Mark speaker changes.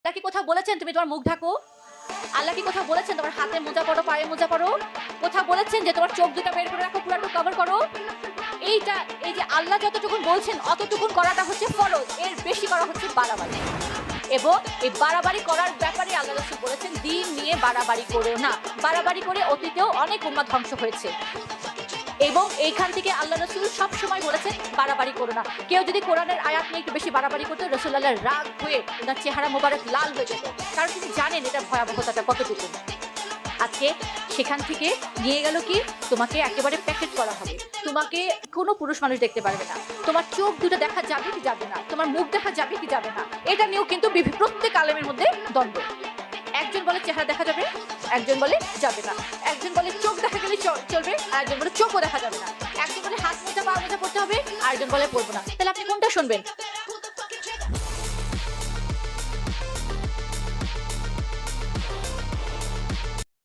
Speaker 1: আল্লাহ কি কোথাও বলেছেন তুমি তোমার মুখ ঢাকো? আল্লাহ কি কোথাও বলেছেন তোমার হাতে মোজা পরো, পায়ে মোজা পরো? কোথাও বলেছেন যে তোমার চোখ দুটো বের করে রাখো, পুরাটুকু কভার করো? এই যে আল্লাহ যতটুকুন বলছেন অতটুকুন করাটা হচ্ছে ফরজ, এর বেশি করা হচ্ছে বাড়াবাড়ি। এবং এই বাড়াবাড়ি করার ব্যাপারে আল্লাহ রাসূল বলেছেন দিন নিয়ে বাড়াবাড়ি করো না। বাড়াবাড়ি করে অতীতেও অনেক উম্মাহ ধ্বংস হয়েছে। এবং এইখান থেকে আল্লাহ রাসূল সবসময় বলেছেন বাড়াবাড়ি করো না। কেউ যদি কোরআনের আয়াত নিয়ে একটু বেশি বাড়াবাড়ি করতো, রাসূলুল্লাহ রাগ হয়ে ওনার চেহারা মোবারক লাল হয়ে যেত, কারণ তিনি জানেন এটার ভয়াবহতাটা কতটুকু। আজকে সেখান থেকে নিয়ে গেল কি, তোমাকে একেবারে প্যাকেট করা হবে, তোমাকে কোনো পুরুষ মানুষ দেখতে পারবে না, তোমার চোখ দুটো দেখা যাবে কি যাবে না, তোমার মুখ দেখা যাবে কি যাবে না। এটা নিয়েও কিন্তু প্রত্যেক আলেমের মধ্যে দ্বন্দ্ব। একজন বলে চেহারা দেখা যাবে, একজন বলে যাবে না, একজন বলে চোখ দেখা গেলে চলবে, আর একজন বলে চোখও দেখা যাবে না, একজন বলে হাত মোজা পা মোজা পড়তে হবে, আর একজন বলে পড়বো না। তাহলে আপনি কোনটা শুনবেন?